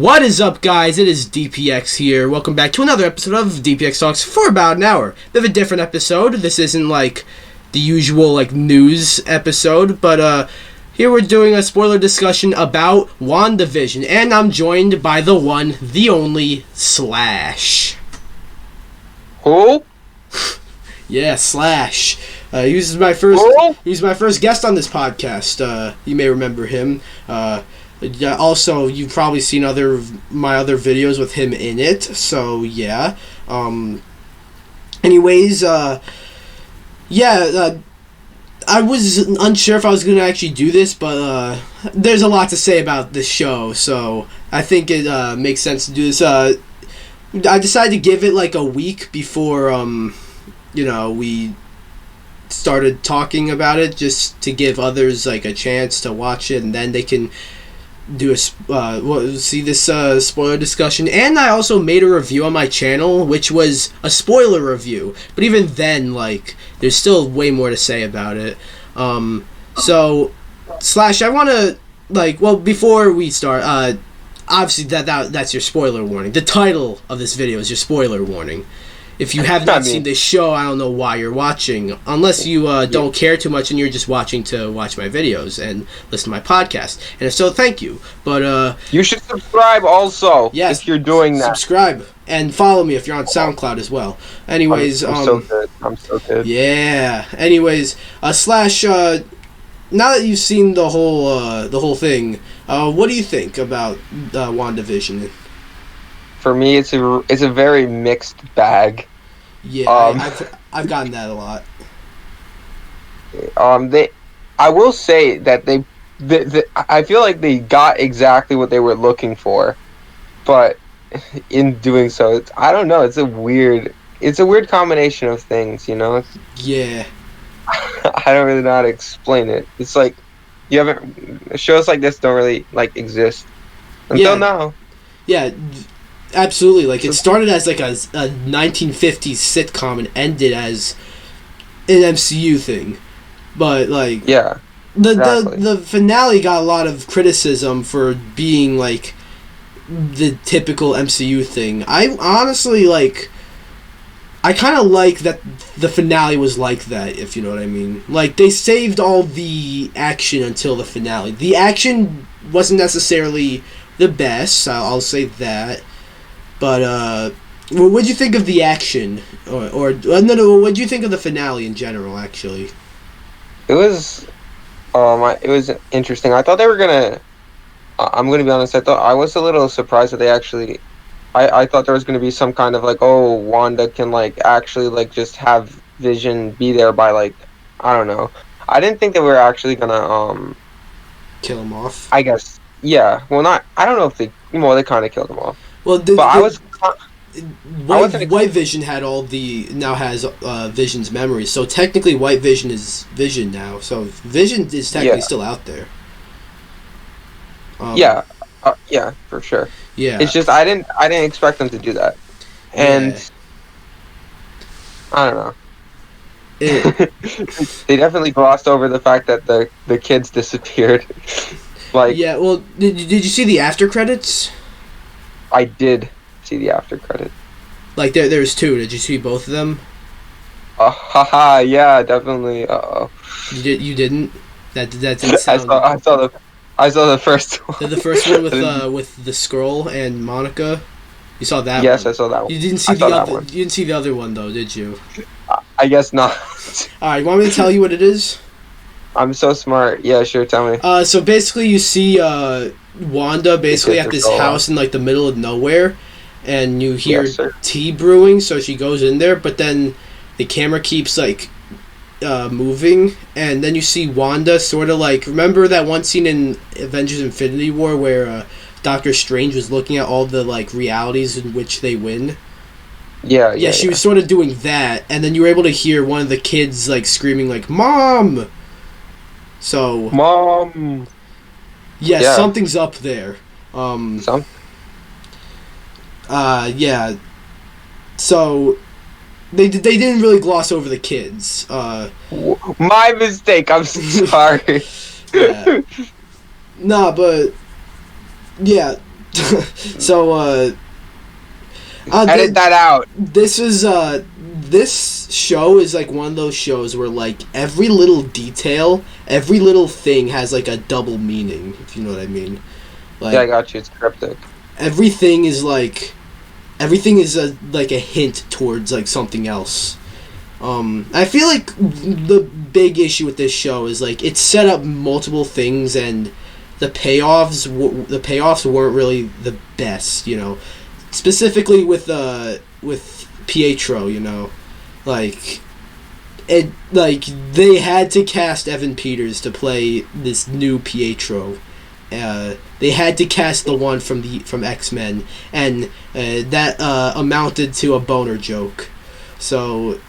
What is up, guys? It is DPX here. Welcome back to another episode of DPX Talks for about an hour. Bit of a different episode. This isn't like the usual news episode, but here we're doing a spoiler discussion about Wandavision, and I'm joined by the one, the only, Slash. Who? Yeah, Slash. He was my first guest on this podcast. You may remember him. Yeah, also, you've probably seen my other videos with him in it, so yeah. Anyways, I was unsure if I was going to actually do this, but there's a lot to say about this show, so I think it makes sense to do this. I decided to give it a week before, we started talking about it, just to give others a chance to watch it, and then they can do see this spoiler discussion. And I also made a review on my channel, which was a spoiler review, but even then, there's still way more to say about it. So Slash, I want to before we start, obviously that's your spoiler warning. The title of this video is your spoiler warning. If you have not seen this show, I don't know why you're watching, unless you don't care too much and you're just watching to watch my videos and listen to my podcast. And if so, thank you. But you should subscribe also. Yes, if you're doing that. Subscribe and follow me if you're on SoundCloud as well. Anyways, I'm so good. Yeah. Anyways, Slash. Now that you've seen the whole thing, what do you think about WandaVision? For me, it's a very mixed bag. Yeah, I've gotten that a lot. I will say that I feel like they got exactly what they were looking for, but in doing so, I don't know. It's a weird combination of things, Yeah. I don't really know how to explain it. It's shows like this don't really exist until now. Yeah. Absolutely, it started as a 1950s sitcom and ended as an MCU thing, but yeah, exactly. the finale got a lot of criticism for being the typical MCU thing. I honestly I kind of like that the finale was like that, if you know what I mean. They saved all the action until the finale. The action wasn't necessarily the best, I'll say that. But what'd you think of the action, or no? What'd you think of the finale in general? Actually, it was interesting. I thought they were gonna. I'm gonna be honest. I was a little surprised that they actually. I thought there was gonna be some kind of Wanda can actually just have Vision be there by I don't know. I didn't think that we were actually gonna kill him off. I guess yeah. Well, not. I don't know if they kind of killed him off. Well, White Vision now has Vision's memories, so technically White Vision is Vision now. So Vision is technically still out there. Yeah, for sure. Yeah, it's just I didn't expect them to do that, and I don't know. They definitely glossed over the fact that the kids disappeared. Yeah, well, did you see the after credits? I did see the after credit. There's two. Did you see both of them? Haha, yeah, definitely. You didn't? That didn't sound. I saw the first one. The first one with the Skrull and Monica. You saw that? Yes, one. I saw that one. You didn't see the other one. You didn't see the other one though, did you? I guess not. All right, you want me to tell you what it is? I'm so smart. Yeah, sure. Tell me. So basically, you see Wanda basically at this house in the middle of nowhere, and you hear tea brewing. So she goes in there, but then the camera keeps moving, and then you see Wanda sort of remember that one scene in Avengers: Infinity War where Doctor Strange was looking at all the realities in which they win. Yeah. She was sort of doing that, and then you were able to hear one of the kids screaming "Mom!" So Mom. Yeah, something's up there. Yeah. So they didn't really gloss over the kids. My mistake. I'm sorry. Yeah. Nah, but yeah, So, edit that out. This show is like one of those shows where like every little detail, every little thing has like a double meaning, if you know what I mean. Like, Yeah, I got you. It's cryptic. Everything is like a hint towards like something else. I feel like the big issue with this show is like it set up multiple things and the payoffs weren't really the best, you know. Specifically with Pietro, you know, like they had to cast Evan Peters to play this new Pietro. They had to cast the one from X-Men, and that amounted to a boner joke. So,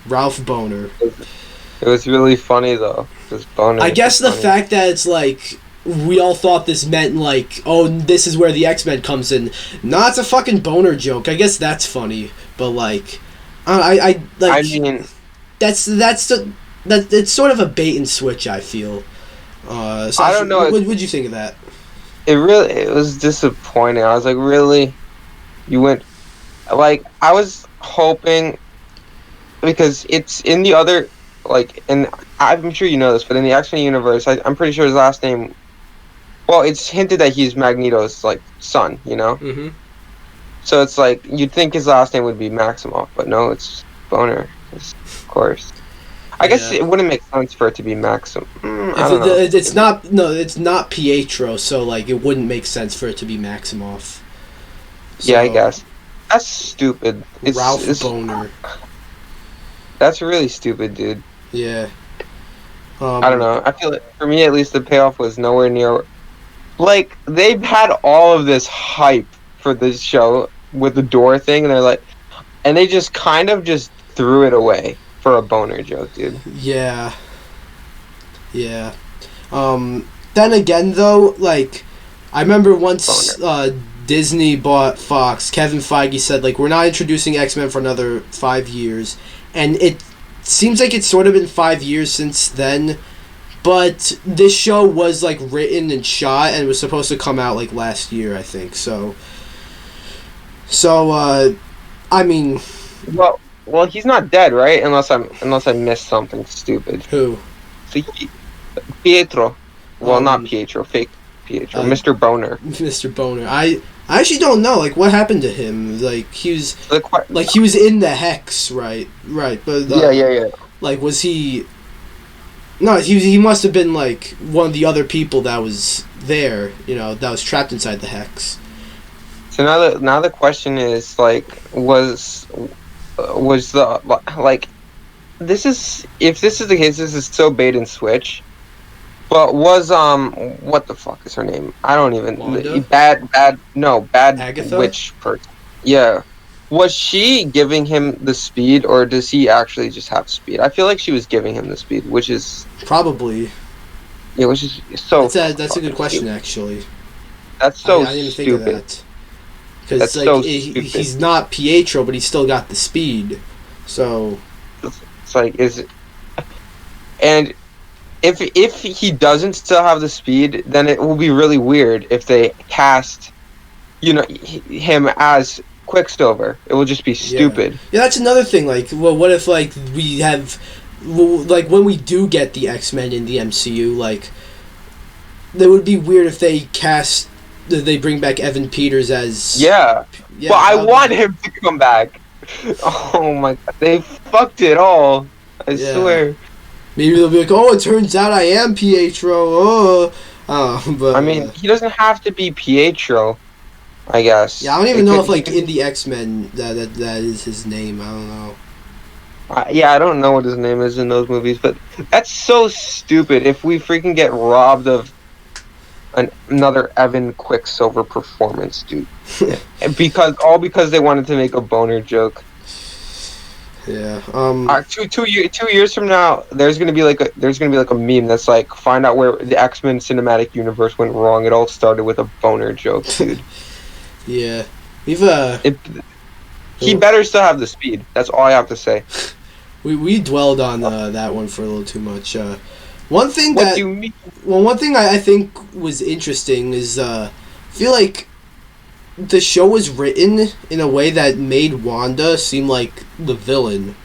Ralph Boner. It was really funny though. This boner. I guess the fact that it's like we all thought this meant like, oh, this is where the X-Men comes in. Nah, it's a fucking boner joke. I guess that's funny, but like, I mean, that's it's sort of a bait and switch. I feel. So I don't know. What would you think of that? It was disappointing. I was like, really? You went, like, I was hoping, because it's in the other, like, and I'm sure you know this, but in the X-Men universe, I'm pretty sure his last name, well, it's hinted that he's Magneto's, like, son, you know? Mm-hmm. So it's like, you'd think his last name would be Maximoff, but no, it's Boner, of course. I guess it wouldn't make sense for it to be Maxim. I don't know. It's not Pietro, so like it wouldn't make sense for it to be Maximoff. So, yeah, I guess. That's stupid. Ralph Boner. That's really stupid, dude. Yeah. I don't know. I feel like, for me at least, the payoff was nowhere near. Like, they've had all of this hype for this show with the door thing, and they just kind of just threw it away for a boner joke, dude. Yeah. Yeah. Then again, though, like, I remember once Disney bought Fox, Kevin Feige said, like, we're not introducing X-Men for another 5 years. And it seems like it's sort of been 5 years since then. But this show was, like, written and shot and was supposed to come out, like, last year, I think. So I mean... Well, he's not dead, right? Unless I missed something stupid. Who? So Pietro. Well, not Pietro. Fake Pietro. Mr. Boner. Mr. Boner. I actually don't know. Like, what happened to him? Like, he was in the Hex, right? Right. But yeah. Like, was he? No, he must have been like one of the other people that was there. You know, that was trapped inside the Hex. So now the question is, like, was the, like, this is, if this is the case, this is so bait and switch. But was what the fuck is her name? I don't even. Wanda? Bad Agatha? witch person. Yeah. Was she giving him the speed, or does he actually just have speed? I feel like she was giving him the speed, which is probably. Yeah, which is so. That's a good question, actually. That's so I didn't stupid. think of that. Because like he's not Pietro, but he's still got the speed. So it's like, is it? And if he doesn't still have the speed, then it will be really weird if they cast, you know, him as Quicksilver. It will just be stupid. Yeah, that's another thing. Like, well, what if like we have, like, when we do get the X-Men in the MCU, like, that would be weird if they bring back Evan Peters as... Yeah, well, I want him to come back. Oh my god, they fucked it all. I swear. Maybe they'll be like, oh, it turns out I am Pietro. But I mean, he doesn't have to be Pietro, I guess. Yeah, I don't even know if, like, in the X-Men that is his name. I don't know. I don't know what his name is in those movies, but that's so stupid if we freaking get robbed of another Evan Quicksilver performance, dude. because they wanted to make a boner joke. Yeah. 2 years from now, there's gonna be like a meme that's like, find out where the X-Men cinematic universe went wrong. It all started with a boner joke, dude. Yeah. We've he better still have the speed. That's all I have to say. We dwelled on that one for a little too much. One thing what do you mean? Well, one thing I think was interesting is I feel like the show was written in a way that made Wanda seem like the villain,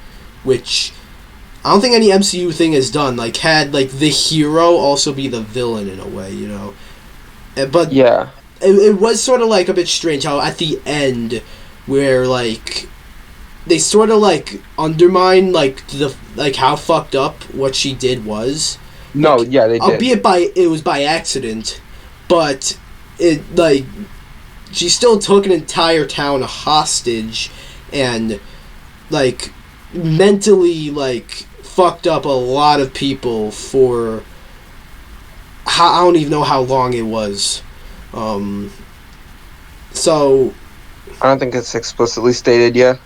which I don't think any MCU thing has done. Like, had like the hero also be the villain in a way, you know. But Yeah. it was sort of like a bit strange how at the end, where like they sort of like undermine like how fucked up what she did was. No, Like, yeah, they did. albeit it was by accident, but it like she still took an entire town hostage and like mentally like fucked up a lot of people for I don't even know how long it was. So I don't think it's explicitly stated yet.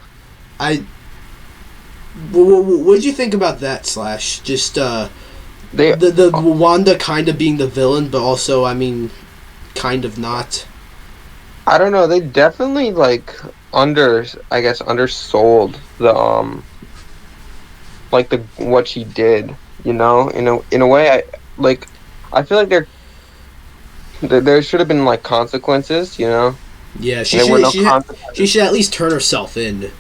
what did you think about that, Slash? Just the Wanda kind of being the villain, but also, I mean, kind of not. I don't know. They definitely like undersold the like the what she did. You know, in a way, I feel like there should have been like consequences. You know. Yeah, she should at least turn herself in.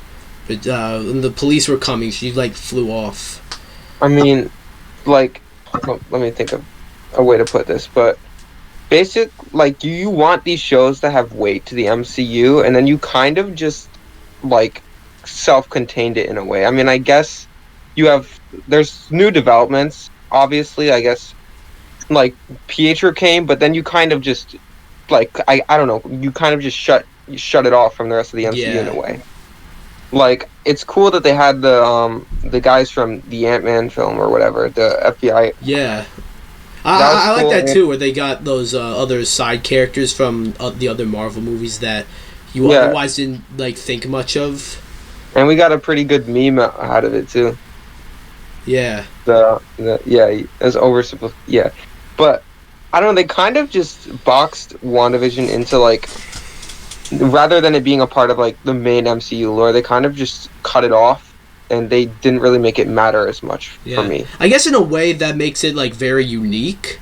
But when the police were coming, she like flew off. I mean, like, let me think of a way to put this, but like you want these shows to have weight to the MCU, and then you kind of just like self-contained it in a way. I mean, I guess there's new developments, obviously. I guess like Pietro came, but then you kind of just like I don't know, you kind of just shut it off from the rest of the MCU in a way. Like, it's cool that they had the guys from the Ant-Man film or whatever, the FBI. Yeah. I like that too, where they got those other side characters from the other Marvel movies that you otherwise didn't like think much of. And we got a pretty good meme out of it too. Yeah. As oversimplified. Yeah, but I don't know. They kind of just boxed WandaVision into like, rather than it being a part of like the main MCU lore, they kind of just cut it off, and they didn't really make it matter as much for me. I guess in a way that makes it like very unique,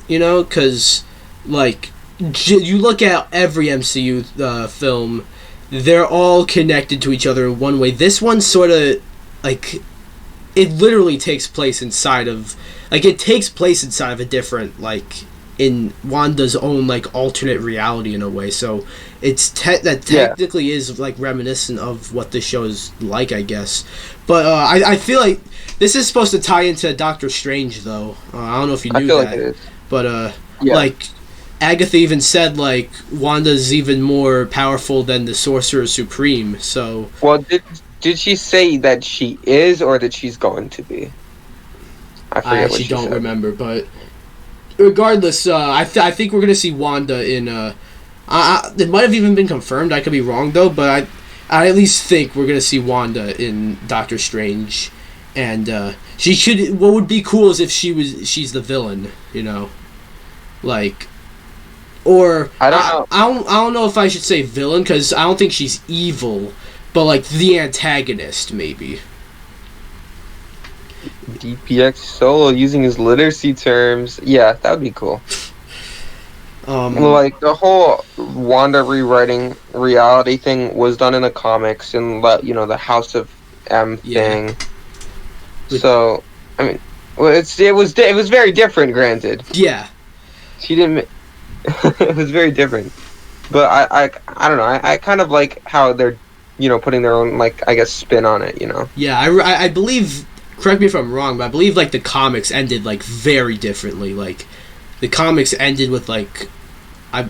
you know, because like you look at every MCU film, they're all connected to each other in one way. This one sort of like it literally takes place inside of a different like in Wanda's own like alternate reality in a way. So it's that technically is like reminiscent of what the show is like, I guess. But I feel like this is supposed to tie into Doctor Strange, though. I don't know if you knew that. Like it is. But like Agatha even said like Wanda's even more powerful than the Sorcerer Supreme. So well, did she say that she is or that she's going to be? I actually don't remember, but regardless, I think we're gonna see Wanda in. It might have even been confirmed. I could be wrong though, but I at least think we're gonna see Wanda in Doctor Strange, and she should. What would be cool is if she's the villain, you know, like, or I don't know. I don't know if I should say villain because I don't think she's evil, but like the antagonist maybe. DPX solo using his literacy terms. Yeah, that would be cool. Like the whole Wanda rewriting reality thing was done in the comics and the House of M thing. So I mean, well, it was very different. Granted. Yeah. She didn't. It was very different, but I don't know. I kind of like how they're putting their own like I guess spin on it. Yeah, I believe. Correct me if I'm wrong, but I believe like the comics ended like very differently. Like the comics ended with like I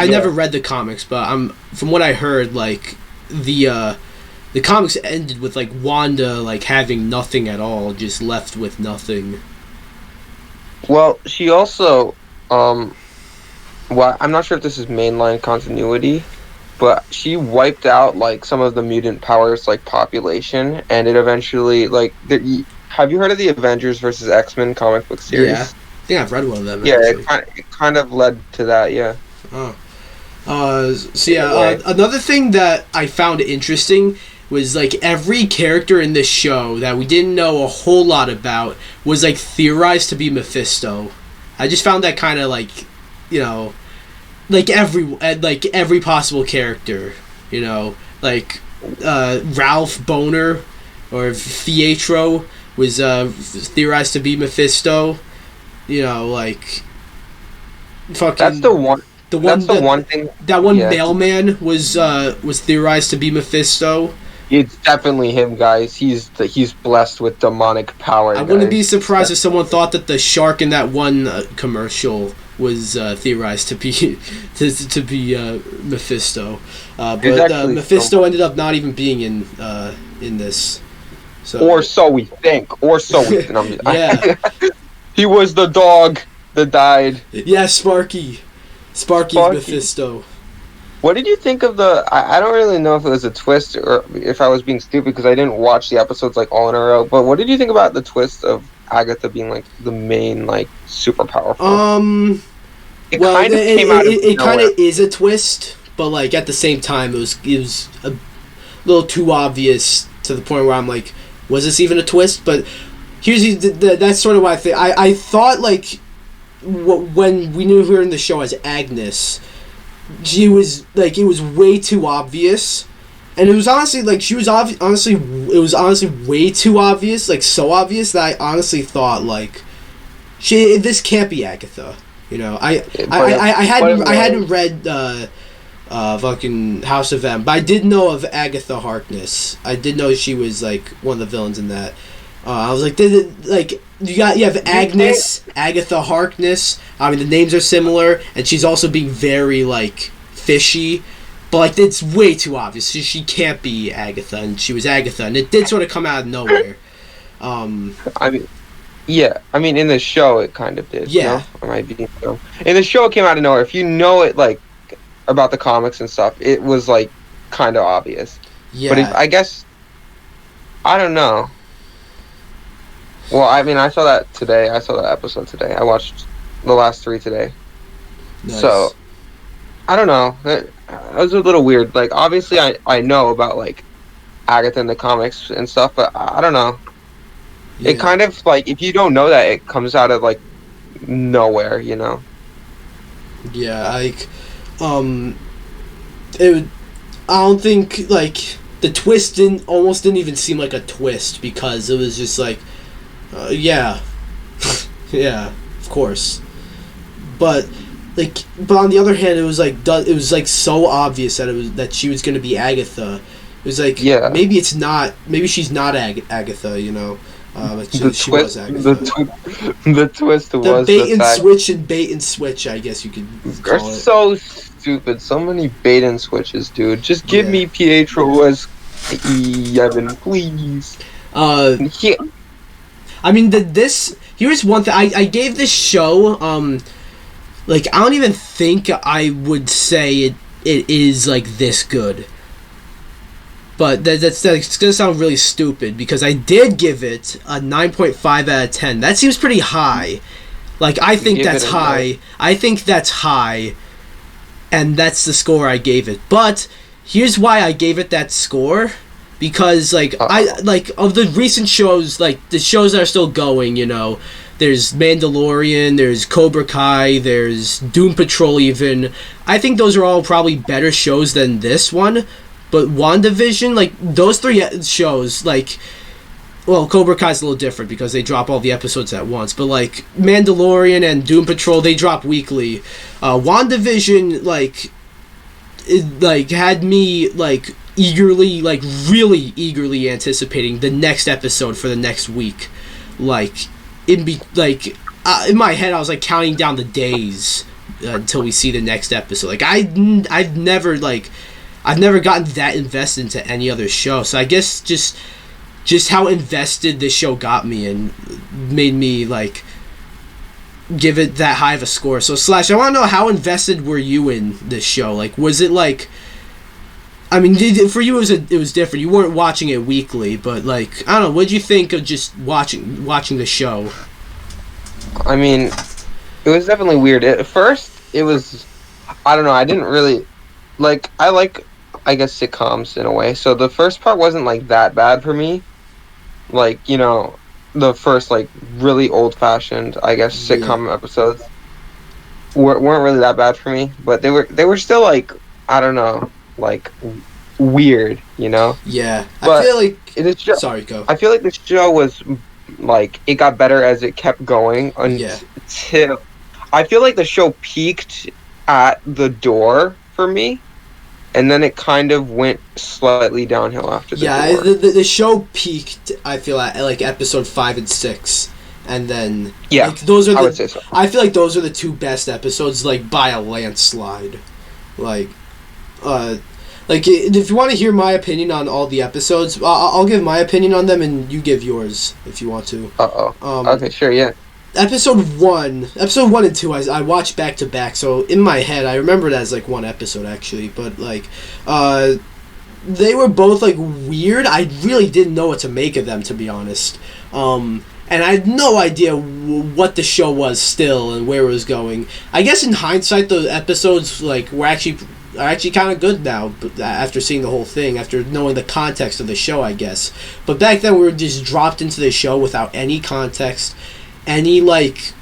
never read the comics, but from what I heard like the comics ended with like Wanda like having nothing at all, just left with nothing. Well, she also well, I'm not sure if this is mainline continuity, but she wiped out like some of the mutant powers like population, and it eventually like have you heard of the Avengers versus X-Men comic book series? Yeah, I think I've read one of them. Yeah, it kind of led to that. Yeah. Another thing that I found interesting was like every character in this show that we didn't know a whole lot about was like theorized to be Mephisto. I just found that kind of like, like every possible character, you know, like Ralph Boner or Pietro was theorized to be Mephisto, you know, like fucking. That's the one. That's the one thing. That one mailman was theorized to be Mephisto. It's definitely him, guys. He's blessed with demonic power. I wouldn't be surprised if someone thought that the shark in that one commercial was theorized to be Mephisto, but Mephisto ended up not even being in this. So. Or so we think. Or so we think. Yeah. He was the dog that died. Yeah, Sparky's Mephisto. What did you think of the... I don't really know if it was a twist or if I was being stupid because I didn't watch the episodes like all in a row, but what did you think about the twist of Agatha being like the main like super powerful? It kind of is a twist, but like at the same time it was a little too obvious to the point where I'm like, was this even a twist? But that's sort of why I thought like when we knew her in the show as Agnes, she was like, it was way too obvious, and it was honestly like it was honestly way too obvious, like so obvious that I honestly thought like this can't be Agatha, you know. I hadn't read fucking House of M, but I did know of Agatha Harkness. I did know she was like one of the villains in that. I was like, you have Agnes, Agatha Harkness. I mean, the names are similar, and she's also being very like fishy, but like it's way too obvious. She can't be Agatha, and she was Agatha, and it did sort of come out of nowhere. I mean, yeah. I mean, in the show, it kind of did. Yeah. No? In the show, it came out of nowhere. If you know it, like about the comics and stuff, it was like kind of obvious. Yeah. But I guess I don't know. Well, I mean, I saw that today. I saw that episode today. I watched the last 3 today. Nice. So, I don't know. It was a little weird. Like, obviously, I know about, like, Agatha in the comics and stuff, but I don't know. Yeah. It kind of, like, if you don't know that, it comes out of, like, nowhere, you know? Yeah, like, I don't think, like, the twist almost didn't even seem like a twist, because it was just, like, yeah, yeah, of course, but on the other hand, it was like so obvious that she was gonna be Agatha. It was like, yeah, maybe she's not Agatha, you know. But she was Agatha. The twist was the bait and switch. I guess you could call it. They're so stupid. So many bait and switches, dude. Just give me Pietro as Evan, please. I mean, here's one thing. I gave this show, like, I don't even think I would say it is, like, this good. But that's going to sound really stupid, because I did give it a 9.5 out of 10. That seems pretty high. Like, I think that's high. I think that's high, and that's the score I gave it. But here's why I gave it that score. Because, like, of the recent shows, like, the shows that are still going, you know, there's Mandalorian, there's Cobra Kai, there's Doom Patrol even. I think those are all probably better shows than this one. But WandaVision, like, those 3 shows, like, well, Cobra Kai's a little different because they drop all the episodes at once. But, like, Mandalorian and Doom Patrol, they drop weekly. WandaVision, like, it, like, had me, like, really eagerly anticipating the next episode for the next week. Like, in my head, I was like counting down the days until we see the next episode. Like, I've never gotten that invested into any other show. So I guess just how invested this show got me and made me like give it that high of a score. So Slash, I want to know, how invested were you in this show? Like, was it like, I mean, for you it was different. You weren't watching it weekly, but like, I don't know. What did you think of just watching the show? I mean, it was definitely weird. At first, it was, I don't know. I didn't really like. I guess sitcoms in a way. So the first part wasn't like that bad for me. Like, you know, the first like really old-fashioned, I guess, sitcom episodes weren't really that bad for me, but they were still like, I don't know, like weird, you know. Yeah, But I feel like. it's just, Sorry, go. I feel like the show was like it got better as it kept going Yeah. until I feel like the show peaked at the door for me, and then it kind of went slightly downhill after the Yeah, door. the show peaked. I feel at like episode 5 and 6, and then Yeah, like, those are I the. would say so. I feel like those are the two best episodes, like by a landslide. Like, if you want to hear my opinion on all the episodes, I'll give my opinion on them, and you give yours if you want to. Okay, sure, yeah. Episode 1 and 2, I watched back to back, so in my head I remember it as like one episode actually, but like they were both like weird. I really didn't know what to make of them, to be honest, and I had no idea what the show was still and where it was going. I guess in hindsight the episodes like are actually kind of good now, but after seeing the whole thing, after knowing the context of the show, I guess. But back then we were just dropped into the show without any context, any like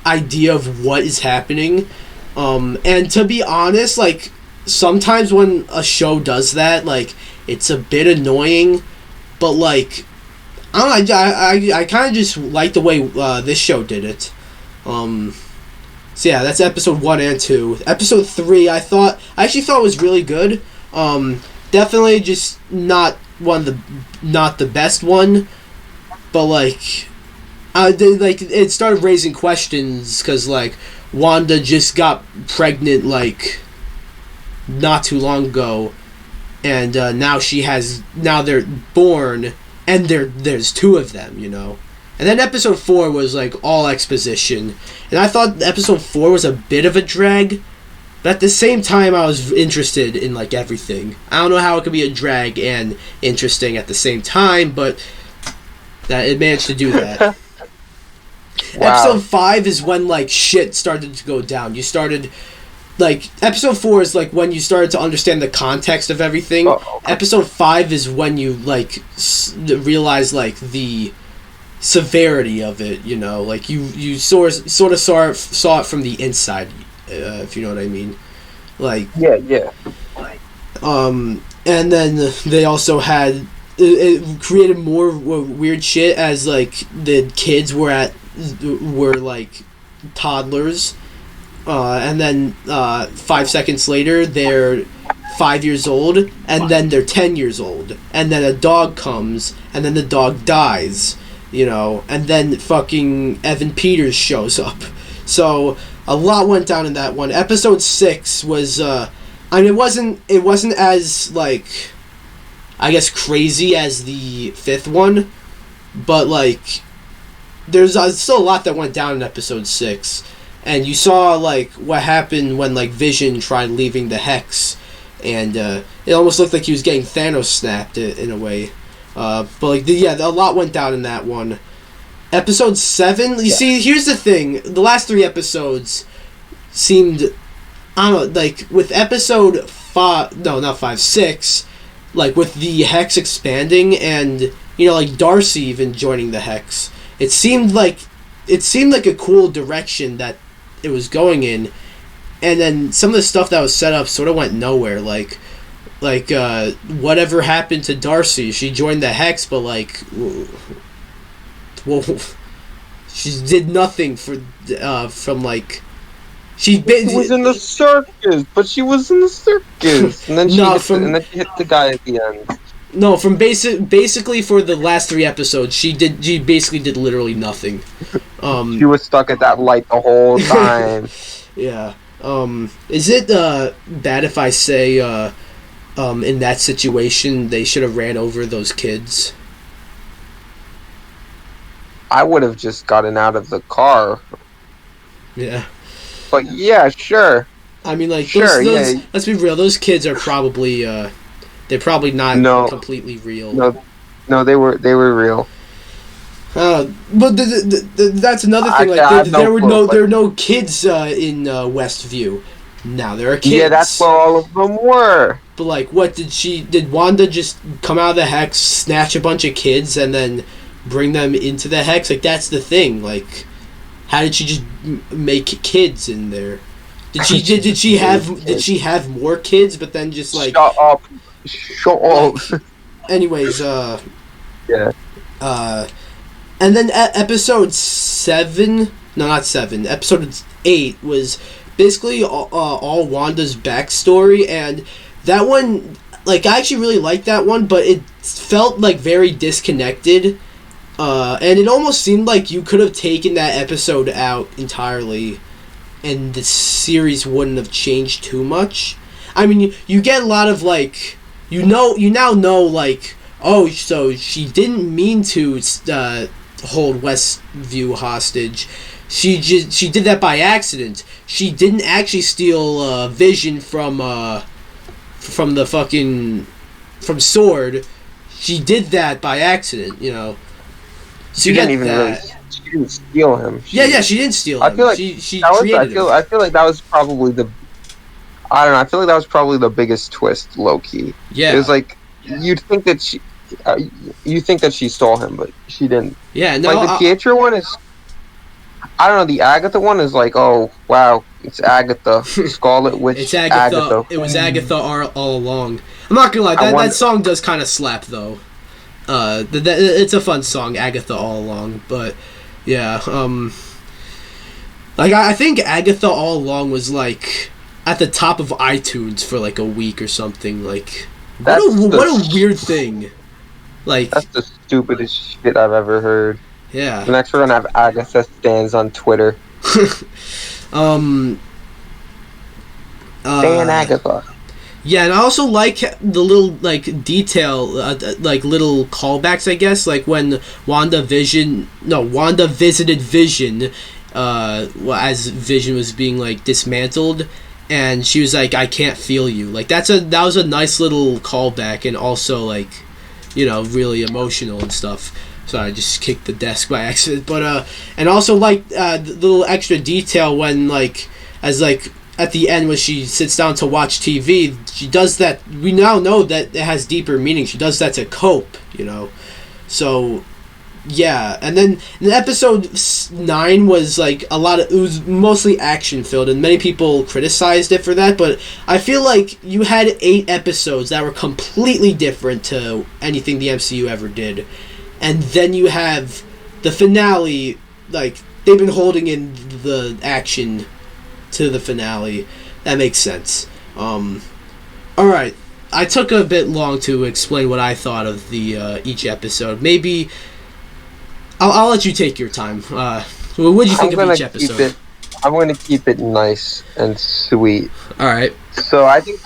idea of what is happening, and to be honest, like sometimes when a show does that, like it's a bit annoying, but like I don't know, I kind of just like the way this show did it. So yeah, that's episode 1 and 2. Episode 3, I actually thought was really good. Definitely just not the best one, but like. It started raising questions because like Wanda just got pregnant like not too long ago, and now they're born, and there's 2 of them, you know. And then episode 4 was like all exposition, and I thought episode 4 was a bit of a drag, but at the same time I was interested in like everything. I don't know how it could be a drag and interesting at the same time, but that it managed to do that. Wow. Episode 5 is when like shit started to go down. You started like episode 4 is like when you started to understand the context of everything. Uh-oh. Episode 5 is when you like realize like the severity of it. You know, like you sort of saw it from the inside, if you know what I mean. Like Yeah. and then they also had it created more weird shit as like the kids were like toddlers, and then 5 seconds later they're 5 years old, and then they're 10 years old, and then a dog comes, and then the dog dies, you know, and then fucking Evan Peters shows up. So a lot went down in that one. Episode 6 was I mean it wasn't as like I guess crazy as the 5th one, but like there's still a lot that went down in episode 6, and you saw like what happened when like Vision tried leaving the Hex, and it almost looked like he was getting Thanos snapped in a way, but like a lot went down in that one. Episode 7, you see, here's the thing, the last 3 episodes seemed, I don't know, like with episode 6, like with the Hex expanding and you know like Darcy even joining the Hex, it seemed like a cool direction that it was going in, and then some of the stuff that was set up sort of went nowhere. Like whatever happened to Darcy? She joined the Hex, but like, well, she did nothing from like. She was in the circus, but she was in the circus, and then she hit the guy at the end. No, from basically for the last 3 episodes, she basically did literally nothing. She was stuck at that light the whole time. Yeah. Is it bad if I say in that situation they should have ran over those kids? I would have just gotten out of the car. Yeah. But yeah, sure. I mean, like, sure, those, let's be real. Those kids are probably they're probably not completely real. No, they were real. But that's another thing. There were no kids in Westview. Now there are kids. Yeah, that's where all of them were. But like, what did Wanda just come out of the Hex, snatch a bunch of kids, and then bring them into the Hex? Like, that's the thing. Like, how did she just make kids in there? Did she have more kids? But then just like shut up, shut up. Anyways, Yeah. And then episode 7, no, not 7, episode 8 was basically all Wanda's backstory, and that one, like, I actually really liked that one, but it felt like very disconnected, and it almost seemed like you could have taken that episode out entirely, and the series wouldn't have changed too much. I mean, you get a lot of, like, you now know, like, oh, so she didn't mean to hold Westview hostage. She did that by accident. She didn't actually steal Vision from the fucking from Sword. She did that by accident, you know. So she didn't even really. She didn't steal him. She didn't steal him. I feel like she that was. created him. I feel like that was probably the. I don't know. I feel like that was probably the biggest twist, low key. Yeah. It was like you'd think that she. You think that she stole him, but she didn't. Yeah, no. Like the Pietro one is, I don't know. The Agatha one is like, oh wow, it's Agatha, Scarlet Witch. It's Agatha. It was Agatha all along. I'm not gonna lie, that song does kind of slap though. It's a fun song, Agatha all along. But yeah, like I think Agatha all along was like at the top of iTunes for like a week or something. Like what a weird thing. Like that's the stupidest shit I've ever heard. Yeah. Next we're gonna have Agatha stands on Twitter. Stan Agatha. Yeah, and I also like the little like detail, like little callbacks, I guess, like when Wanda visited Vision, as Vision was being like dismantled, and she was like, "I can't feel you." Like that was a nice little callback, and also like, you know, really emotional and stuff. So I just kicked the desk by accident. But and also like the little extra detail when like as like at the end when she sits down to watch TV, she does that. We now know that it has deeper meaning. She does that to cope, you know. So yeah, and then episode 9 was like it was mostly action filled, and many people criticized it for that. But I feel like you had 8 episodes that were completely different to anything the MCU ever did. And then you have the finale, like, they've been holding in the action to the finale. That makes sense. Alright, I took a bit long to explain what I thought of the each episode. Maybe, I'll let you take your time. What did you think of each episode? I'm going to keep it nice and sweet. Alright. So I think,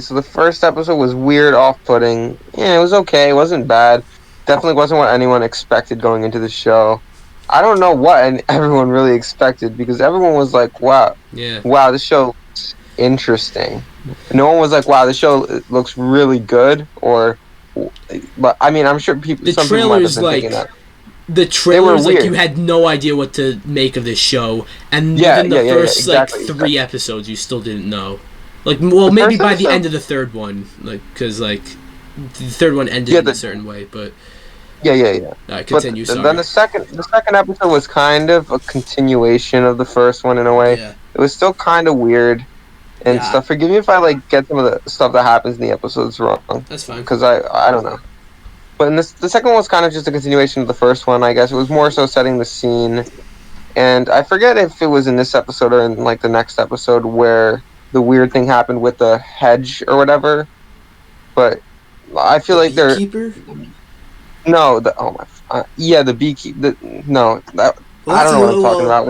so the first episode was weird, off-putting. Yeah, it was okay, it wasn't bad. Definitely wasn't what anyone expected going into the show. I don't know what everyone really expected, because everyone was like, wow, this show looks interesting. No one was like, wow, this show looks really good, but I mean, I'm sure some people might have been thinking that. The trailers, like, you had no idea what to make of this show, and within the first, exactly, 3 episodes, you still didn't know. Like, well, maybe by the end of the third one, like, because, like, the third one ended in a certain way, but... Yeah. Continue, sorry. Then the second episode was kind of a continuation of the first one in a way. Yeah. It was still kind of weird and stuff. Forgive me if I, like, get some of the stuff that happens in the episodes wrong. That's fine. Because I don't know. But the second one was kind of just a continuation of the first one, I guess. It was more so setting the scene. And I forget if it was in this episode or in, like, the next episode where the weird thing happened with the hedge or whatever. But I feel like they're... Beekeeper? No, the beekeeper. No, I don't know what I'm talking about.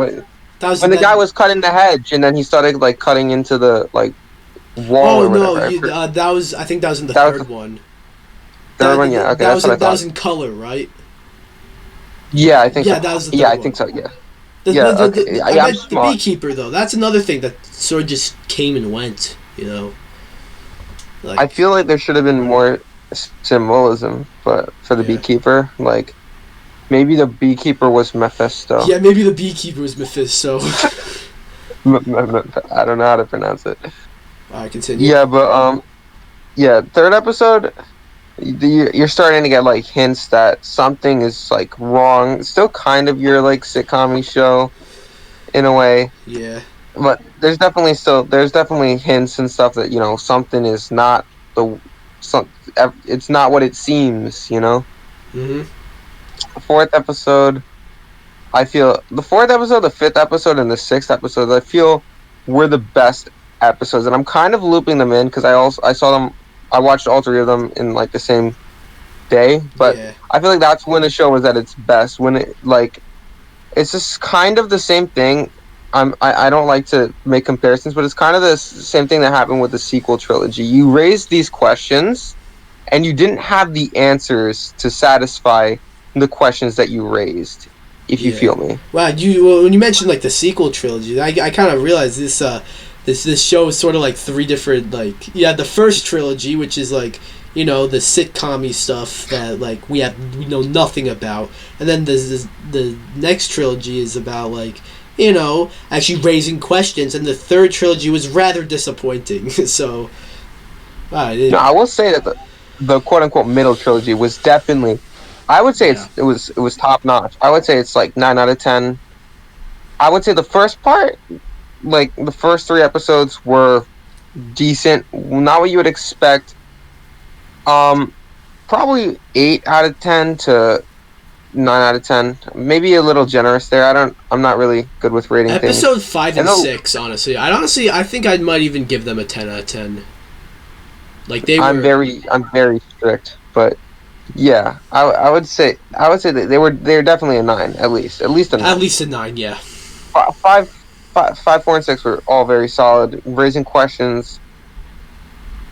When the guy was cutting the hedge, and then he started like cutting into the like wall. Oh or whatever. I think that was in the third one. Third one, yeah. Okay, that's what I thought. That was in color, right? Yeah, I think. Yeah, so. that was the third one. I think so. Yeah. The beekeeper though. That's another thing that sort of just came and went. You know. Like, I feel like there should have been more symbolism, but for the beekeeper, like maybe the beekeeper was Mephisto. Yeah, maybe the beekeeper was Mephisto. I don't know how to pronounce it. Alright, continue. Yeah, but third episode, you're starting to get like hints that something is like wrong. It's still kind of your like sitcom-y show, in a way. Yeah. but there's definitely hints and stuff that something is not the some it's not what it seems. Mm-hmm. The fourth episode, I feel the fourth episode, the fifth episode, and the sixth episode, I feel were the best episodes, and I'm kind of looping them in because I saw them, I watched all three of them in like the same day, but Yeah. I feel like that's when the show was at its best, when it's just kind of the same thing. I don't like to make comparisons, but it's kind of the same thing that happened with the sequel trilogy. You raised these questions, and you didn't have the answers to satisfy the questions that you raised. If you Yeah. feel me. Wow. When you mentioned like the sequel trilogy, I kind of realized this show is sort of like three different, like, you had the first trilogy, which is like, the sitcom-y stuff that like we know nothing about, and then the next trilogy is about like, actually raising questions, and the third trilogy was rather disappointing. So No, I will say that the quote unquote middle trilogy was definitely, I would say yeah. it was top notch. I would say it's like 9 out of 10. I would say the first part, like the first three episodes were decent, not what you would expect. Probably 8 out of 10 to 9 out of 10. Maybe a little generous there. I'm not really good with rating things. Episode 5 and And 6, honestly, I think I might even give them a 10 out of 10. Like they I'm were very strict, but yeah, I would say that they're definitely a 9, at least a 9. at least a 9, yeah. Five, 4, and 6 were all very solid, raising questions,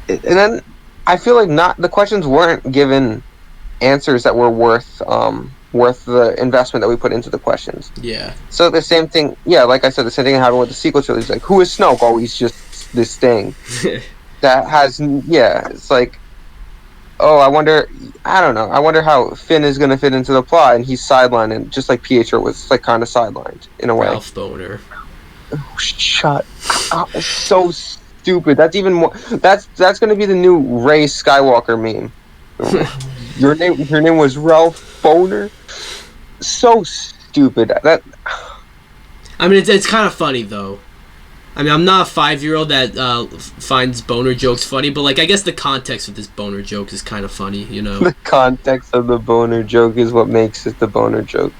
and then I feel like not the questions weren't given answers that were worth the investment that we put into the questions. Yeah. So the same thing, yeah, like I said, the same thing happened with the sequel trilogy. Like, who is Snoke? Oh, he's just this thing that has, yeah. It's like, oh, I don't know. I wonder how Finn is going to fit into the plot, and he's sidelined, and just like Pietro was like kind of sidelined in a way. Ralph Boner. Shut up! It's so stupid. That's even more. That's going to be the new Rey Skywalker meme. Your name was Ralph Boner. So stupid. That. I mean, it's kind of funny though. I mean, I'm not a 5-year-old that finds boner jokes funny, but like I guess the context of this boner joke is kind of funny, The context of the boner joke is what makes it the boner joke.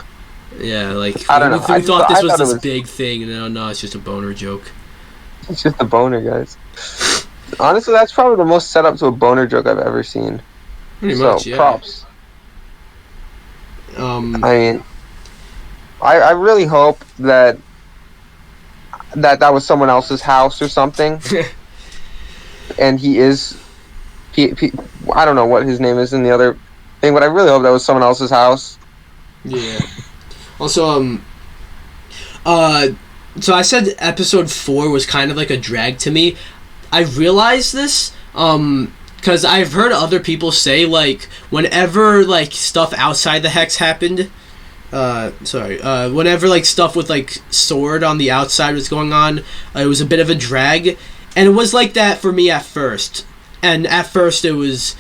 Yeah, like I don't know. We thought this was it this big thing, and no, it's just a boner joke. It's just a boner, guys. Honestly, that's probably the most set up to a boner joke I've ever seen. Pretty much, yeah. Props. I mean, I really hope that was someone else's house or something, and he is. I don't know what his name is in the other thing, but I really hope that was someone else's house. Yeah. Also, so I said episode 4 was kind of like a drag to me. I realized this, because I've heard other people say, like, whenever, like, stuff outside the hex happened, whenever, like, stuff with, like, sword on the outside was going on, it was a bit of a drag, and it was like that for me at first. And at first it was,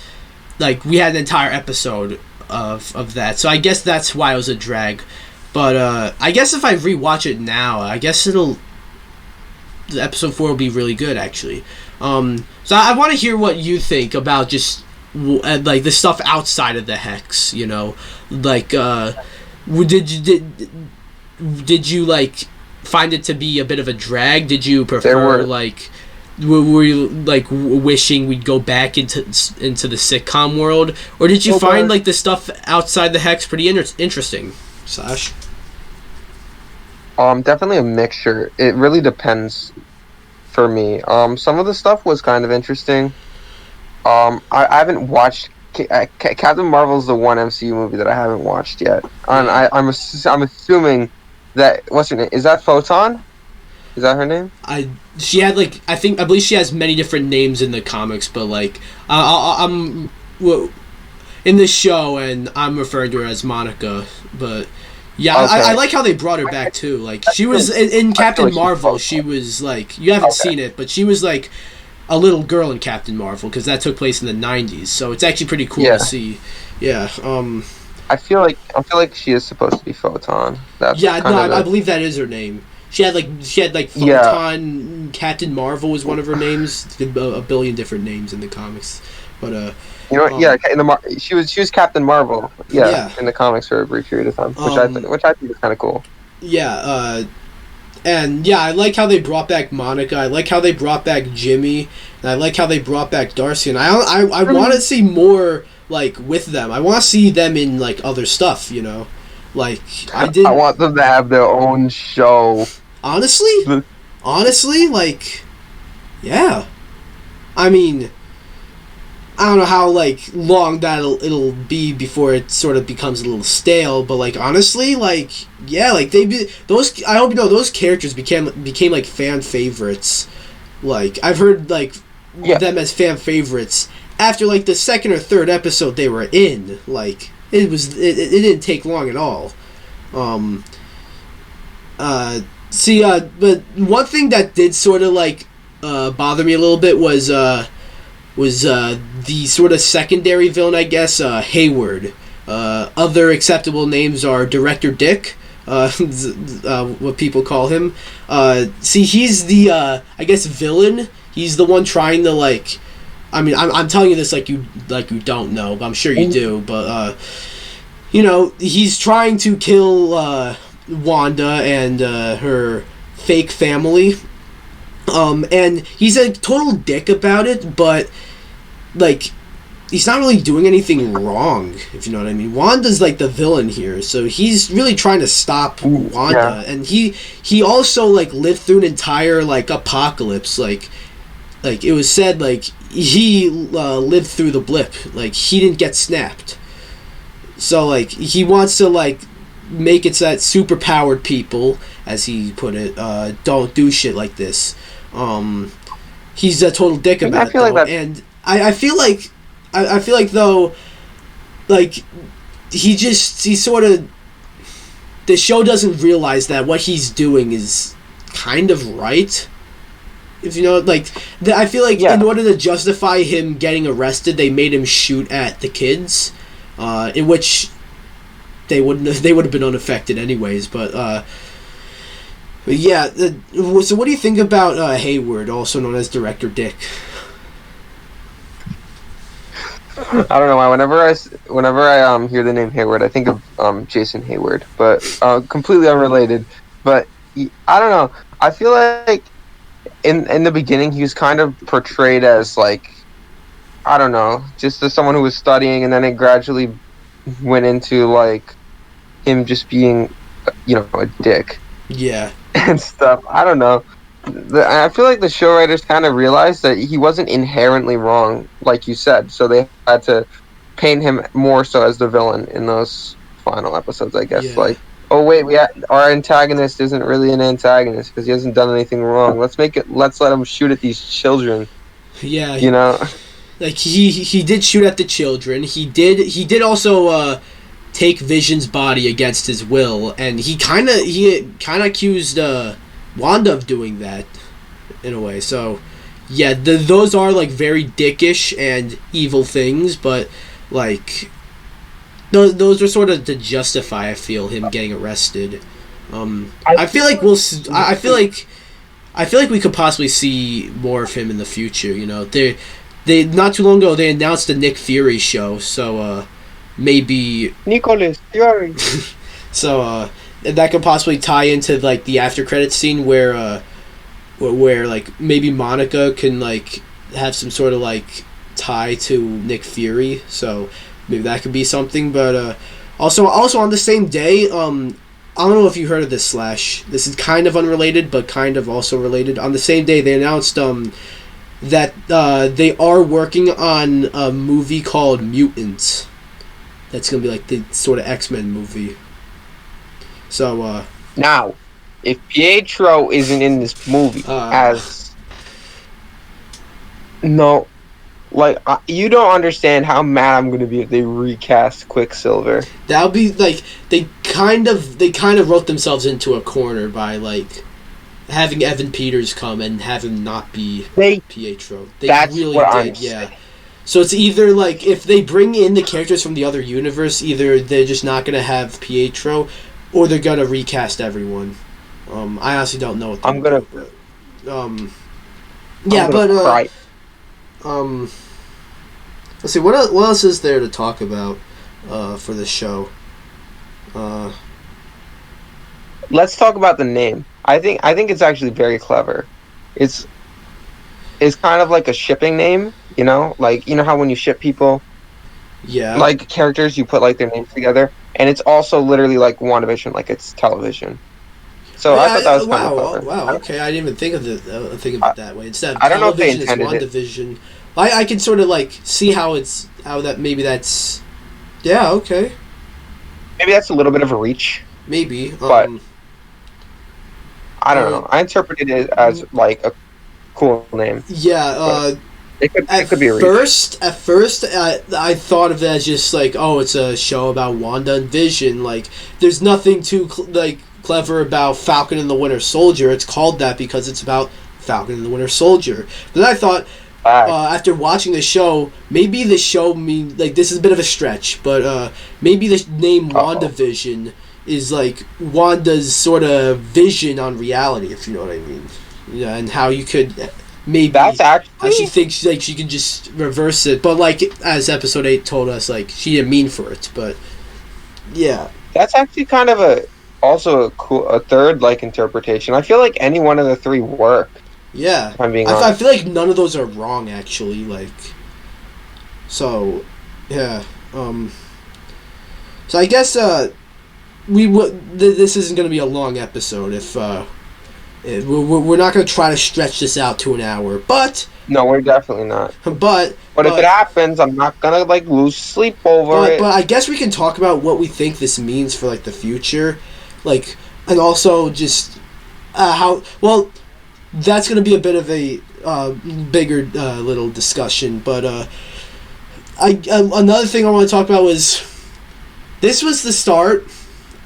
like, we had an entire episode of that, so I guess that's why it was a drag. But I guess if I rewatch it now, I guess the episode 4 will be really good, actually. So I want to hear what you think about just like the stuff outside of the hex. Like did you like find it to be a bit of a drag? Did you prefer like? Were you like wishing we'd go back into the sitcom world, or did you find like the stuff outside the hex pretty interesting, Sash? Definitely a mixture. It really depends for me. Some of the stuff was kind of interesting. I haven't watched Captain Marvel's the one MCU movie that I haven't watched yet, and I'm assuming that what's her name? Is that Photon? Is that her name? She had like I believe she has many different names in the comics, but like I'm in this show and I'm referring to her as Monica. But yeah, okay. I like how they brought her back too. Like she was in Captain Marvel. She was like you haven't seen it, but she was like a little girl in Captain Marvel because that took place in the 90s. So it's actually pretty cool to see. Yeah. I feel like she is supposed to be Photon. I believe that is her name. Yeah. Photon, Captain Marvel was one of her names. A billion different names in the comics, but You know what? Yeah, she was Captain Marvel. Yeah, yeah. in the comics for a brief period of time, Um, which I think is kind of cool. yeah. And yeah, I like how they brought back Monica. I like how they brought back Jimmy, and I like how they brought back Darcy. And I want to see more like with them. I want to see them in like other stuff. You know, like I did. I want them to have their own show. Honestly, like, yeah. I mean, I don't know how like long it'll be before it sort of becomes a little stale, but like honestly, like yeah, like those. I hope you know those characters became like fan favorites. Like I've heard like them as fan favorites after like the second or third episode they were in. Like it didn't take long at all. But one thing that did sort of like bother me a little bit was the sort of secondary villain, I guess, Hayward. Other acceptable names are Director Dick, what people call him. He's the, I guess, villain. He's the one trying to, like... I mean, I'm telling you this like you don't know, but I'm sure you do. But, he's trying to kill Wanda and her fake family. And he's a total dick about it, but like he's not really doing anything wrong, if you know what I mean. Wanda's like the villain here, so he's really trying to stop Wanda, and he also like lived through an entire like apocalypse. Like it was said, like he lived through the blip. Like he didn't get snapped, so like he wants to like make it so that superpowered people, as he put it, don't do shit like this. He's a total dick about it, though. And I feel like though, like he sort of, the show doesn't realize that what he's doing is kind of right. If you know, like I feel like in order to justify him getting arrested, they made him shoot at the kids, in which they would have been unaffected anyways. But yeah. So what do you think about Hayward, also known as Director Dick? I don't know why. Whenever I hear the name Hayward, I think of Jason Hayward, but completely unrelated. But I don't know. I feel like in the beginning he was kind of portrayed as like, I don't know, just as someone who was studying, and then it gradually went into like him just being, a dick. Yeah. And stuff. I don't know. I feel like the show writers kind of realized that he wasn't inherently wrong, like you said, so they had to paint him more so as the villain in those final episodes, I guess. Yeah. Like, oh wait, our antagonist isn't really an antagonist because he hasn't done anything wrong. Let's let him shoot at these children. Yeah. Like he did shoot at the children. He did also take Vision's body against his will, and he kind of accused Wanda of doing that in a way. So yeah, those are like very dickish and evil things, but like those are sort of to justify, I feel, him getting arrested. I feel like we could possibly see more of him in the future. They not too long ago they announced the Nick Fury show, so maybe Nicholas Fury. So that could possibly tie into like the after credits scene where like maybe Monica can like have some sort of like tie to Nick Fury. So maybe that could be something. But also on the same day, I don't know if you heard of this Slash. This is kind of unrelated, but kind of also related. On the same day, they announced that they are working on a movie called Mutants. That's gonna be like the sort of X-Men movie. So now, if Pietro isn't in this movie you don't understand how mad I'm gonna be if they recast Quicksilver. That'll be like they kind of wrote themselves into a corner by like having Evan Peters come and have him not be Pietro. That's really what did, I'm saying. So it's either like if they bring in the characters from the other universe, either they're just not gonna have Pietro, or they're gonna recast everyone. I honestly don't know what I'm gonna. do, but yeah, but cry. let's see what else is there to talk about for this show. Let's talk about the name. I think it's actually very clever. It's kind of like a shipping name, like how when you ship people, Yeah. like characters, you put like their names together, and it's also literally like WandaVision, like it's television. So I thought that was kind of Wow. clever. Wow. Okay, I didn't even think of it that way. Instead of I don't know if they television, it's intended it. WandaVision. I can sort of like see how that maybe that's. Yeah. Okay. Maybe that's a little bit of a reach, Maybe. but I don't know. I interpreted it as like a cool name. Yeah. It could be a reach. At first, I thought of it as just like, oh, it's a show about Wanda and Vision. Like, there's nothing too clever about Falcon and the Winter Soldier. It's called that because it's about Falcon and the Winter Soldier. But then I thought, after watching the show, maybe the show this is a bit of a stretch, but maybe the name WandaVision is like Wanda's sort of vision on reality, if you know what I mean. Yeah, and how you could maybe that's actually how she thinks like she can just reverse it, but like as episode 8 told us, like she didn't mean for it, but yeah, that's actually kind of also a third like interpretation. I feel like any one of the three work. Yeah, if I'm being honest. I feel like none of those are wrong actually. Like, so yeah, so I guess we would. This isn't going to be a long episode if. We're not going to try to stretch this out to an hour, but no, we're definitely not. But if it happens, I'm not gonna like lose sleep over it. But I guess we can talk about what we think this means for like the future, like, and also just how well. That's going to be a bit of a bigger little discussion, but another thing I want to talk about was this was the start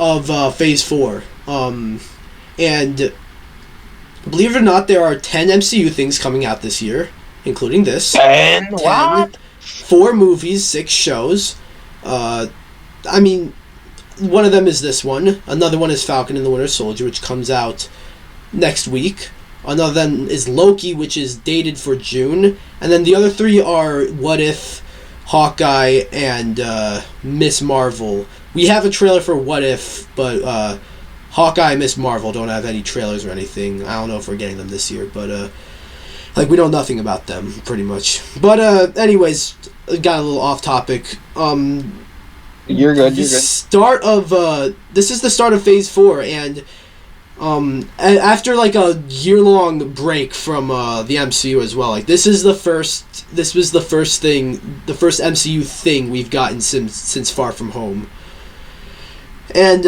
of Phase 4, and believe it or not, there are 10 MCU things coming out this year, including this. 10? What? 4 movies, 6 shows. I mean, one of them is this one. Another one is Falcon and the Winter Soldier, which comes out next week. Another then is Loki, which is dated for June. And then the other 3 are What If, Hawkeye, and Miss Marvel. We have a trailer for What If, but Hawkeye and Miss Marvel don't have any trailers or anything. I don't know if we're getting them this year, but we know nothing about them, pretty much. But anyways, got a little off topic. You're good. This is the start of Phase 4, and after like a year-long break from the MCU as well, like this was the first MCU thing we've gotten since Far From Home, and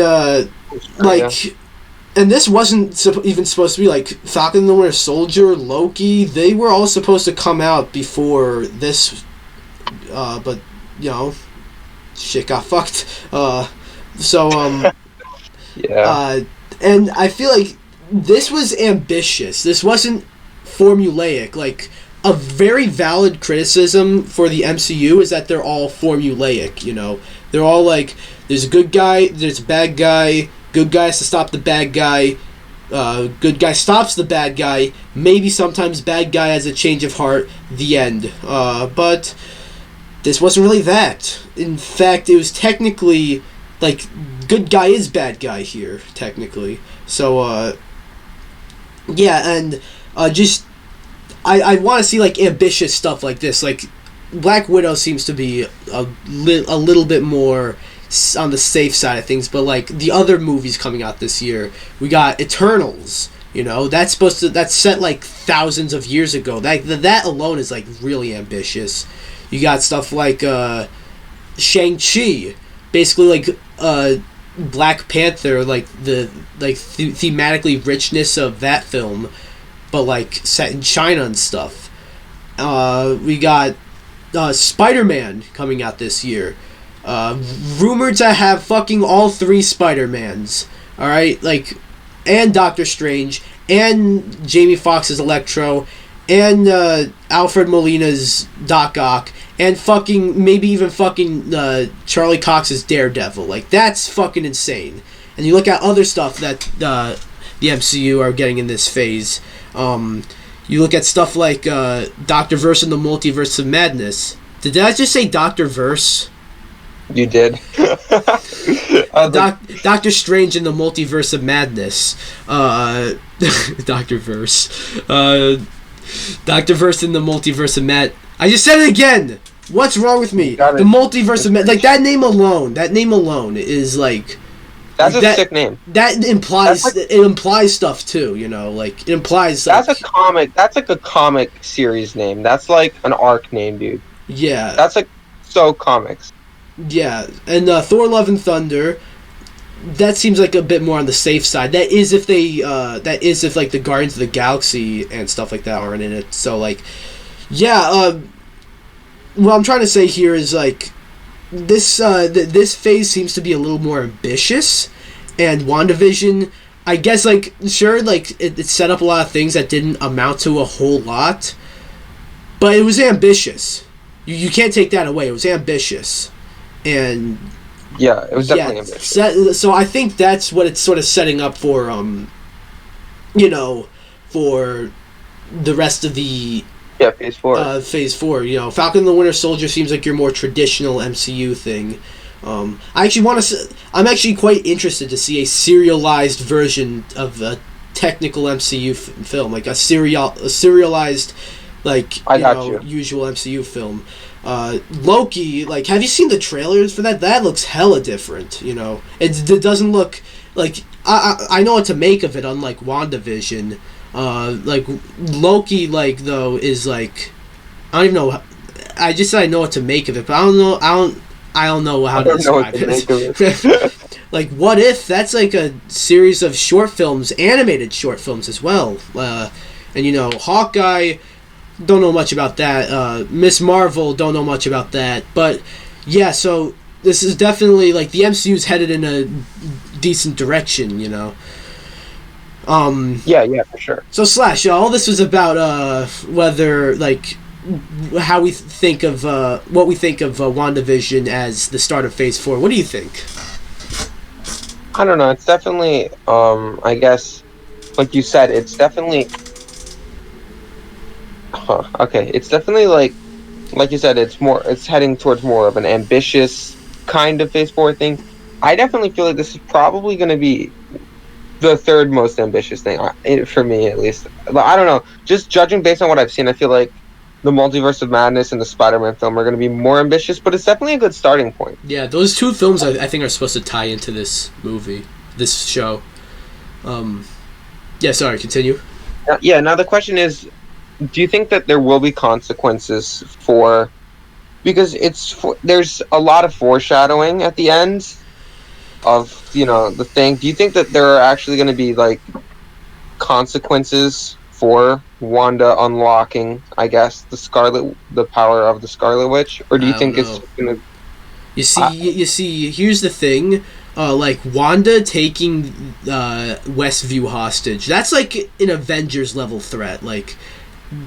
and this wasn't even supposed to be like Falcon and the Winter Soldier, Loki. They were all supposed to come out before this, but shit got fucked. Yeah. And I feel like this was ambitious. This wasn't formulaic. Like, a very valid criticism for the MCU is that they're all formulaic, They're all like, there's a good guy, there's a bad guy, good guy has to stop the bad guy, good guy stops the bad guy, maybe sometimes bad guy has a change of heart, the end. But this wasn't really that. In fact, it was technically, like, good guy is bad guy here, technically. So, yeah, and just, I want to see, like, ambitious stuff like this. Like, Black Widow seems to be a little bit more on the safe side of things, but, like, the other movies coming out this year, we got Eternals, that's set, like, thousands of years ago. That alone is, like, really ambitious. You got stuff like, Shang-Chi, basically, like, Black Panther, like the thematically richness of that film, but like set in China and stuff. We got Spider-Man coming out this year, rumored to have fucking all 3 Spider-Mans. All right, like, and Doctor Strange, and Jamie Foxx's Electro, and Alfred Molina's Doc Ock, and maybe even Charlie Cox's Daredevil. Like, that's fucking insane. And you look at other stuff that the MCU are getting in this phase. You look at stuff like Doctor Verse and the Multiverse of Madness. Did I just say Doctor Verse? You did. Doctor Strange in the Multiverse of Madness. Doctor Verse. Doctor Verse in the Multiverse of Mad. I just said it again. What's wrong with me? The Multiverse of Mad. Like that name alone is like. That's a sick name. That implies it implies stuff too. You know, like it implies. That's a comic. That's like a comic series name. That's like an arc name, dude. Yeah. That's like so comics. Yeah, and Thor: Love and Thunder. That seems like a bit more on the safe side. That is if they. That is if like the Guardians of the Galaxy and stuff like that aren't in it. So like, yeah. What I'm trying to say here is like. This phase seems to be a little more ambitious, and WandaVision, I guess, like, sure, like, it set up a lot of things that didn't amount to a whole lot, but it was ambitious. You can't take that away. It was ambitious, and yeah, it was definitely ambitious. So I think that's what it's sort of setting up for, you know, for the rest of the. Yeah, Phase 4. Phase 4, you know, Falcon and the Winter Soldier seems like your more traditional MCU thing. I'm actually quite interested to see a serialized version of a technical MCU film, like a serialized, like usual MCU film. Loki, like, have you seen the trailers for that? That looks hella different. You know, it doesn't look like I know what to make of it. Unlike WandaVision. Like Loki, like though is like I don't even know. I just said I know what to make of it, but I don't know how to describe it. Like, what if that's like a series of short films, animated short films as well? And you know, Hawkeye, don't know much about that. Miss Marvel, don't know much about that. But yeah, so this is definitely like the MCU's headed in a decent direction, you know. Yeah, for sure. So Slash, all this was about whether like how we think of what we think of WandaVision as the start of Phase 4. What do you think? I don't know. It's definitely, I guess, like you said, it's definitely. Okay, it's definitely like you said, it's heading towards more of an ambitious kind of Phase 4 thing. I definitely feel like this is probably going to be the third most ambitious thing, for me at least. I don't know. Just judging based on what I've seen, I feel like the Multiverse of Madness and the Spider-Man film are going to be more ambitious, but it's definitely a good starting point. Yeah, those two films I think are supposed to tie into this movie, this show. Yeah, sorry, continue. Yeah, now the question is, do you think that there will be consequences for... Because there's a lot of foreshadowing at the end of, you know, the thing. Do you think that there are actually going to be like consequences for Wanda unlocking, I guess, the power of the Scarlet Witch, or do you think it's going to? You see, here's the thing. Like Wanda taking Westview hostage. That's like an Avengers level threat. Like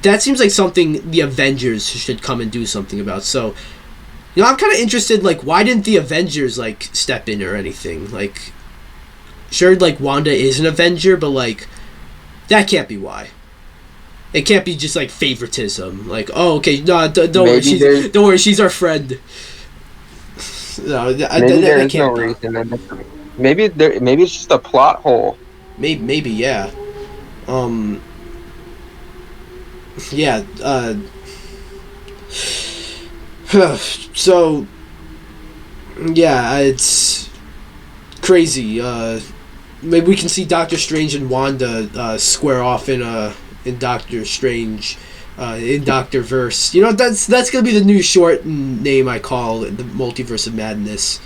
that seems like something the Avengers should come and do something about. So. You know, I'm kind of interested, like, why didn't the Avengers, like, step in or anything? Like, sure, like, Wanda is an Avenger, but, like, that can't be why. It can't be just, like, favoritism. Like, oh, okay, no, don't worry, she's our friend. No, there is no reason. Maybe it's just a plot hole. Maybe, yeah. Yeah, so, yeah, it's crazy. Maybe we can see Doctor Strange and Wanda square off in Doctor Strange, in Doctor Verse. You know, that's gonna be the new short name I call it, the Multiverse of Madness.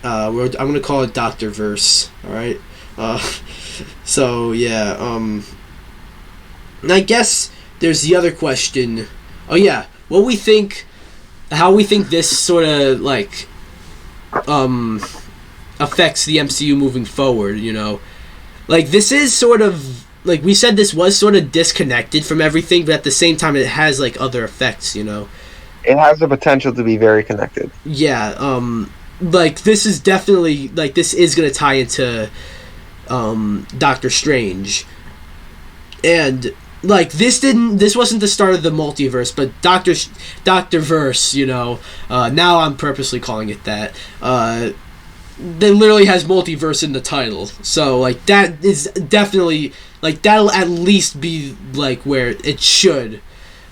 I'm gonna call it Doctor Verse. All right. So yeah. And I guess there's the other question. Oh yeah, how we think this sort of like affects the MCU moving forward, you know. Like this is sort of like we said, this was sort of disconnected from everything, but at the same time it has like other effects, you know. It has the potential to be very connected. Yeah, like this is definitely like this is going to tie into Doctor Strange. And like this wasn't the start of the multiverse, but Doctor Verse, now I'm purposely calling it that. That literally has multiverse in the title, so like that is definitely like that'll at least be like where it should,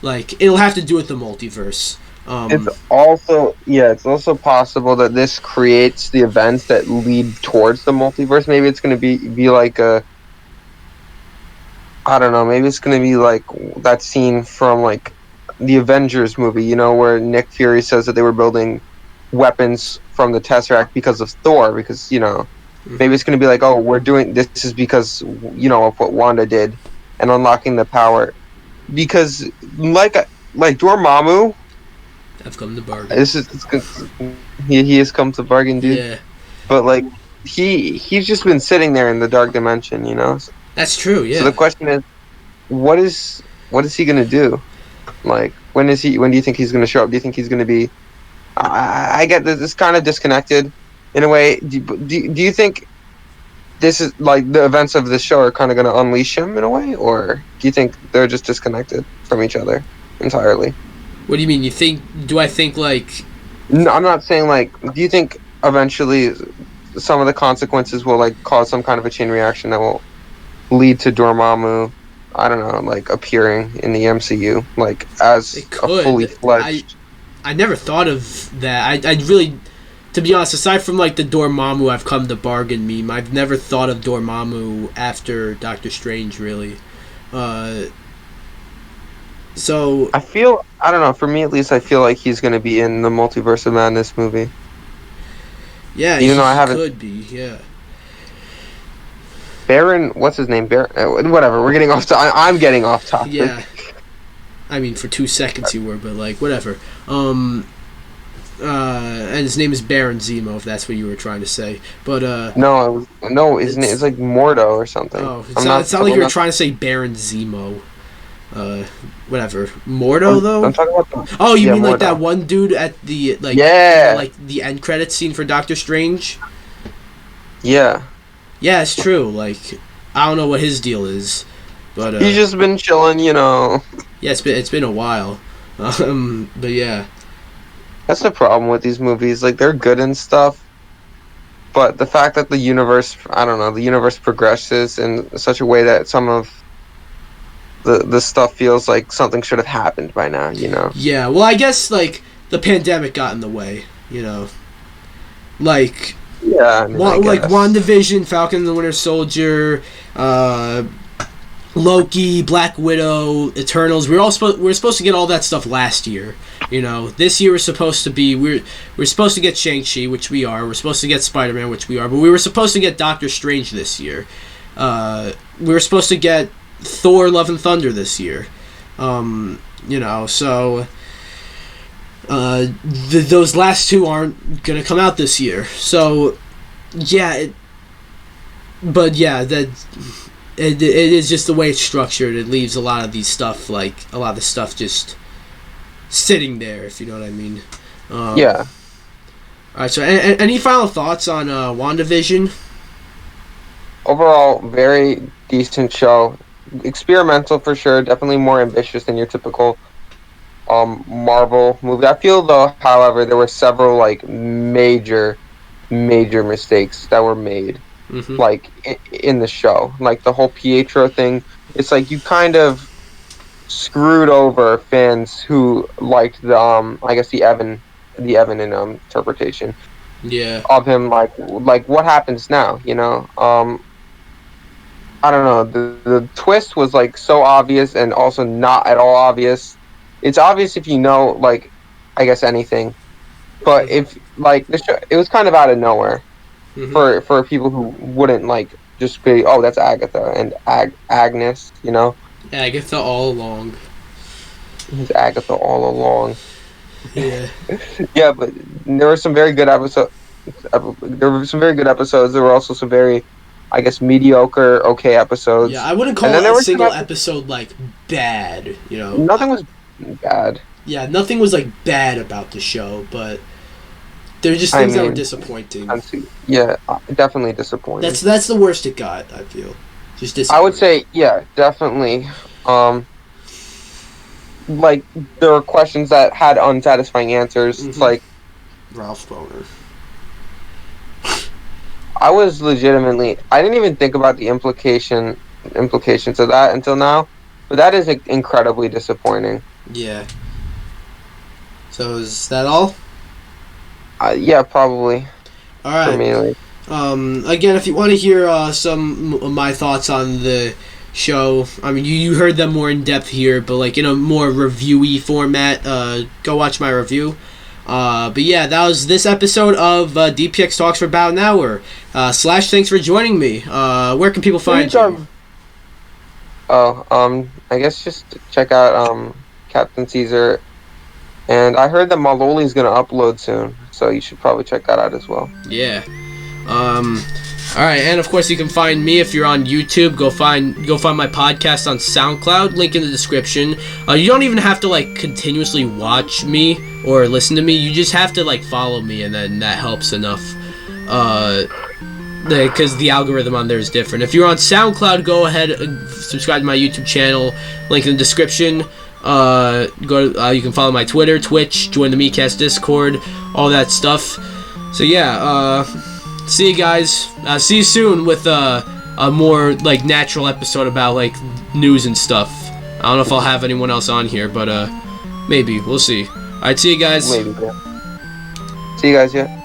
like it'll have to do with the multiverse. It's also possible that this creates the events that lead towards the multiverse. Maybe it's going to be like I don't know, maybe it's going to be like that scene from like the Avengers movie, where Nick Fury says that they were building weapons from the Tesseract because of Thor, because, maybe it's going to be like, oh, we're doing this is because, of what Wanda did and unlocking the power. Because like Dormammu, I've come to bargain. He has come to bargain, dude. Yeah. But like he's just been sitting there in the dark dimension, That's true, yeah. So the question is, what is he gonna do? Like, when do you think he's gonna show up? Do you think he's gonna be? I get this. It's kind of disconnected, in a way. Do you think this is like the events of this show are kind of gonna unleash him in a way, or do you think they're just disconnected from each other entirely? What do you mean? Do I think like? No, I'm not saying like. Do you think eventually some of the consequences will like cause some kind of a chain reaction that will lead to Dormammu, I don't know, like appearing in the MCU, like as a fully fledged. I never thought of that. I really, to be honest, aside from like the Dormammu I've come to bargain meme, I've never thought of Dormammu after Doctor Strange, really. So I don't know, for me at least, I feel like he's going to be in the Multiverse of Madness movie. Yeah, even though I haven't. Could be, yeah. Baron, what's his name? Baron, whatever. We're getting off. I'm getting off topic. Yeah. I mean, for 2 seconds you were, but like whatever. And his name is Baron Zemo, if that's what you were trying to say. But no, his name is like Mordo or something. Oh, it sounded like you were trying to say Baron Zemo. Whatever. Mordo though. I'm talking about. You mean Mordo. Like that one dude at the like like the end credits scene for Doctor Strange? Yeah. Yeah, it's true. Like, I don't know what his deal is, but he's just been chilling, Yeah, it's been a while, but yeah. That's the problem with these movies. Like, they're good and stuff, but the fact that the universe progresses in such a way that some of the stuff feels like something should have happened by now, Yeah, well, I guess like the pandemic got in the way, like. Yeah, I mean, like Wandavision, Falcon and the Winter Soldier, Loki, Black Widow, Eternals. We were supposed to get all that stuff last year. This year we're supposed to get Shang-Chi, which we are. We're supposed to get Spider-Man, which we are. But we were supposed to get Doctor Strange this year. We were supposed to get Thor: Love and Thunder this year. So. Those last two aren't gonna come out this year, so yeah. That it is just the way it's structured. It leaves a lot of the stuff just sitting there, if you know what I mean. Yeah. All right. So, any final thoughts on WandaVision? Overall, very decent show. Experimental for sure. Definitely more ambitious than your typical Marvel movie. I feel though, however, there were several like major mistakes that were made, like in the show. Like the whole Pietro thing. It's like you kind of screwed over fans who liked the I guess the Evan interpretation. Yeah. Of him, like what happens now? I don't know. The twist was like so obvious and also not at all obvious. It's obvious if you know, like, I guess anything, but if like the show, it was kind of out of nowhere for people who wouldn't like just be, oh, that's Agatha and Agnes, Agatha all along. It's Agatha all along. Yeah. Yeah, but there were some very good episodes. There were also some very, I guess, mediocre, okay episodes. Yeah, I wouldn't call a single episode like bad. Nothing was bad. Yeah, nothing was like bad about the show, but They're just things that were disappointing. Yeah, definitely disappointing. That's the worst it got, I feel. Just disappointing. I would say, yeah, definitely. Like, there were questions that had unsatisfying answers. Mm-hmm. It's like... Ralph Boner. I was legitimately... I didn't even think about the implications of that until now. But that is incredibly disappointing. Yeah. So is that all? Yeah, probably. All right. For me, like. Again, if you want to hear some of my thoughts on the show, I mean, you heard them more in depth here, but like in a more reviewy format, go watch my review. But yeah, that was this episode of DPX Talks for about an hour. Slash, thanks for joining me. Where can people find you? I guess just check out Captain Caesar. And I heard that Maloli's gonna upload soon, so you should probably check that out as well. Yeah. Alright, and of course you can find me if you're on YouTube. Go find my podcast on SoundCloud, link in the description. You don't even have to like continuously watch me or listen to me. You just have to like follow me, and then that helps enough. Because the algorithm on there is different. If you're on SoundCloud, go ahead and subscribe to my YouTube channel, link in the description. You can follow my Twitter, Twitch, join the MeCast Discord, all that stuff. So yeah, see you guys. See you soon with a more like natural episode about like news and stuff. I don't know if I'll have anyone else on here, but maybe we'll see. All right, see you guys. Maybe. Yeah. See you guys. Yeah.